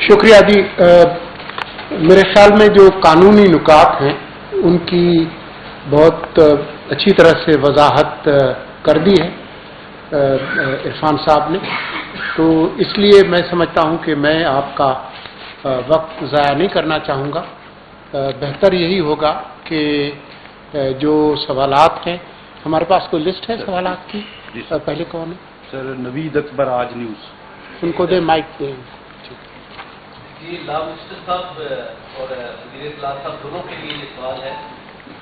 شکریہ جی. میرے خیال میں جو قانونی نکات ہیں ان کی بہت اچھی طرح سے وضاحت کر دی ہے عرفان صاحب نے. تو اس لیے میں سمجھتا ہوں کہ میں آپ کا وقت ضائع نہیں کرنا چاہوں گا. بہتر یہی ہوگا کہ جو سوالات ہیں, ہمارے پاس کوئی لسٹ ہے سوالات کی؟ پہلے کون ہے؟ سر نوید اکبر آج نیوز. ان کو دے مائک دیں. جی لا منسٹر صاحب اور وزیر اطلاع صاحب دونوں کے لیے یہ سوال ہے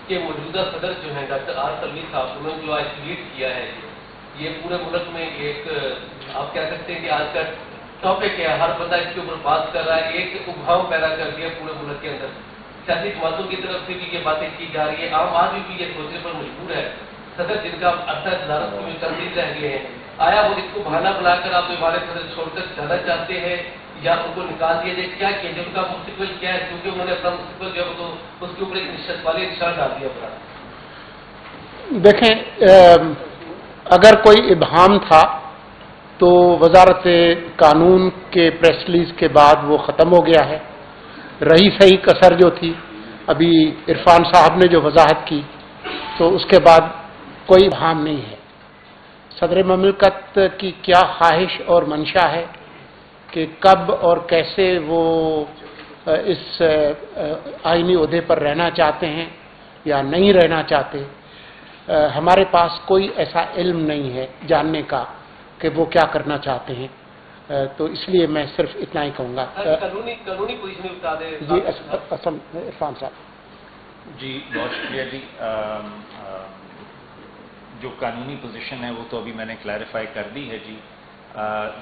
کہ موجودہ صدر جو ہیں ڈاکٹر آر تنویر صاحب, انہوں نے جو آج ٹویٹ کیا ہے یہ پورے ملک میں ایک آپ کہہ سکتے ہیں کہ آج کا ٹاپک ہے, ہر بندہ اس کے اوپر بات کر رہا ہے, ایک ابہام پیدا کر دیا پورے ملک کے اندر. سیاسی جماعتوں کی طرف سے بھی یہ باتیں کی جا رہی ہے, عام آدمی بھی یہ سوچنے پر مجبور ہے. صدر جن کا عرصہ صدارت میں تبدیل رہ گئے ہیں, آیا وہ اس کو بہانہ بنا کر آپ ہمارے صدر چھوڑ کر جانا چاہتے ہیں یا ان کو نکال دیا جائے؟ کیا کیا ان کا مستقبل کیا ہے؟ کیونکہ انہوں نے اپنا مستقبل جو ہے تو اس کے اوپر ایک نشست والے نشان ڈال دیا پڑا. دیکھیں, اگر کوئی ابہام تھا تو وزارت قانون کے پریس ریلیز کے بعد وہ ختم ہو گیا ہے. رہی صحیح کسر جو تھی ابھی عرفان صاحب نے جو وضاحت کی, تو اس کے بعد کوئی ابہام نہیں ہے. صدر مملکت کی کیا خواہش اور منشا ہے کہ کب اور کیسے وہ اس آئینی عہدے پر رہنا چاہتے ہیں یا نہیں رہنا چاہتے, ہمارے پاس کوئی ایسا علم نہیں ہے جاننے کا کہ وہ کیا کرنا چاہتے ہیں. تو اس لیے میں صرف اتنا ہی کہوں گا. قانونی پوزیشن بتا دیں جی عرفان صاحب. جی بہت شکریہ جی. جو قانونی پوزیشن ہے وہ تو ابھی میں نے کلیریفائی کر دی ہے جی.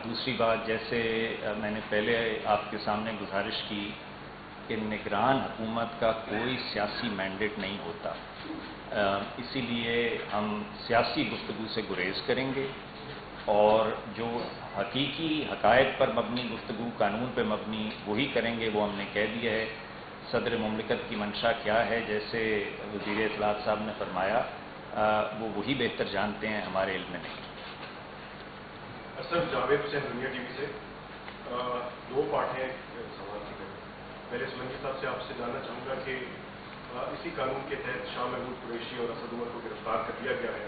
دوسری بات, جیسے میں نے پہلے آپ کے سامنے گزارش کی کہ نگران حکومت کا کوئی سیاسی مینڈیٹ نہیں ہوتا, اسی لیے ہم سیاسی گفتگو سے گریز کریں گے اور جو حقیقی حقائق پر مبنی گفتگو, قانون پہ مبنی, وہی کریں گے. وہ ہم نے کہہ دیا ہے. صدر مملکت کی منشا کیا ہے, جیسے وزیر اطلاعات صاحب نے فرمایا, وہ وہی بہتر جانتے ہیں, ہمارے علم میں نہیں. سر جاوید حسین دنیا ٹی وی سے. دو پارٹ ہیں سوال کی. پہلے سلنگی صاحب سے آپ سے جاننا چاہوں گا کہ اسی قانون کے تحت شاہ محمود قریشی اور اسد عمر کو گرفتار کر دیا گیا ہے.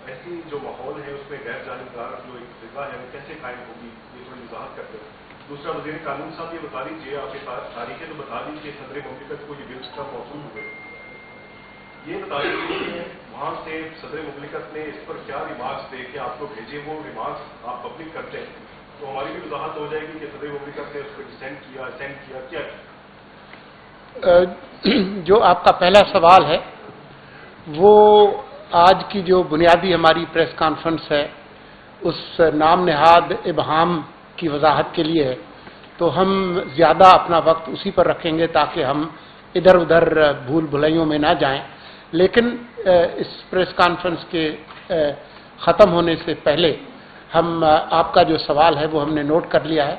ایسی جو ماحول ہے اس میں غیر جانبدار جو ایک فضا ہے وہ کیسے قائم ہوگی, یہ تھوڑی وضاحت کرتے ہیں. دوسرا, وزیر قانون صاحب یہ بتا دیجیے, آپ کے پاس تاریخیں تو بتا دی کہ صدر مملکت کو یہ بلز کب موصول ہوئے, یہ بتا دیجیے وہاں سے صدر مملکت نے اس پر کیا ریمارکس دے کے آپ کو بھیجے, وہ ریمارکس آپ پبلک کرتے ہیں تو ہماری بھی وضاحت ہو جائے گی کہ صدر مملکت نے اس پر ڈسینٹ کیا کیا. جو آپ کا پہلا سوال ہے وہ آج کی جو بنیادی ہماری پریس کانفرنس ہے اس نام نہاد ابہام کی وضاحت کے لیے ہے, تو ہم زیادہ اپنا وقت اسی پر رکھیں گے تاکہ ہم ادھر ادھر بھول بھلائیوں میں نہ جائیں. لیکن اس پریس کانفرنس کے ختم ہونے سے پہلے ہم آپ کا جو سوال ہے وہ ہم نے نوٹ کر لیا ہے.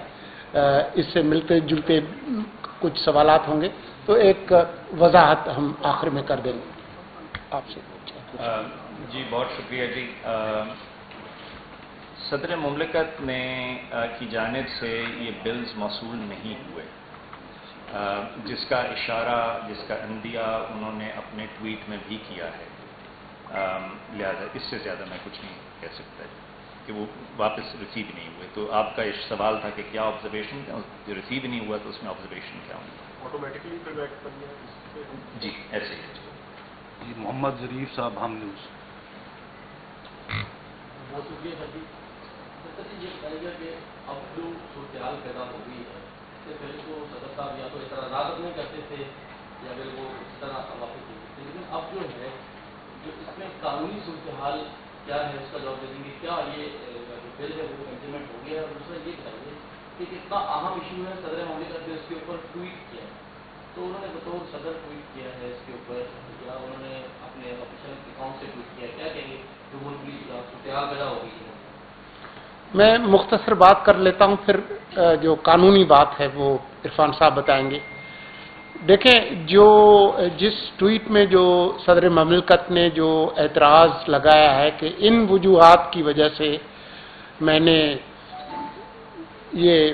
اس سے ملتے جلتے کچھ سوالات ہوں گے تو ایک وضاحت ہم آخر میں کر دیں گے آپ سے. جی بہت شکریہ جی. صدر مملکت نے کی جانب سے یہ بلز موصول نہیں ہوئے, جس کا اشارہ, جس کا اندیہ انہوں نے اپنے ٹویٹ میں بھی کیا ہے. لہذا اس سے زیادہ میں کچھ نہیں کہہ سکتا کہ وہ واپس ریسیو نہیں ہوئے. تو آپ کا سوال تھا کہ کیا آبزرویشن, جو ریسیو نہیں ہوا تو اس میں آبزرویشن کیا ہوں گا؟ آٹومیٹکلی جی ایسے ہی. جی محمد ظریف صاحب, ہم نیوز. بہت شکریہ سر جی. یہ بتائیے گا کہ اب جو صورتحال پیدا ہو گئی ہے, اس سے پہلے تو صدر صاحب یا تو اعتراضات نہیں کرتے تھے یا پھر وہ اس طرح واپس نہیں کرتے, لیکن اب جو ہے جو اس میں قانونی صورتحال کیا ہے اس کا جواب دے دیں گے. کیا یہ بل ہے وہ امپلیمنٹ ہو گیا ہے؟ اور دوسرا یہ بتائیے کہ کتنا اہم ایشو ہے, صدر مملکت نے اس کے اوپر ٹویٹ کیا ہے, تو انہوں نے بطور صدر ٹویٹ کیا ہے اس کے اوپر یا انہوں نے اپنے آفیشیل اکاؤنٹ سے ٹویٹ کیا, کیا کہیں گے جو ملک کی صورتحال پیدا ہو گئی ہے؟ میں مختصر بات کر لیتا ہوں, پھر جو قانونی بات ہے وہ عرفان صاحب بتائیں گے. دیکھیں, جس ٹویٹ میں جو صدر مملکت نے جو اعتراض لگایا ہے کہ ان وجوہات کی وجہ سے میں نے یہ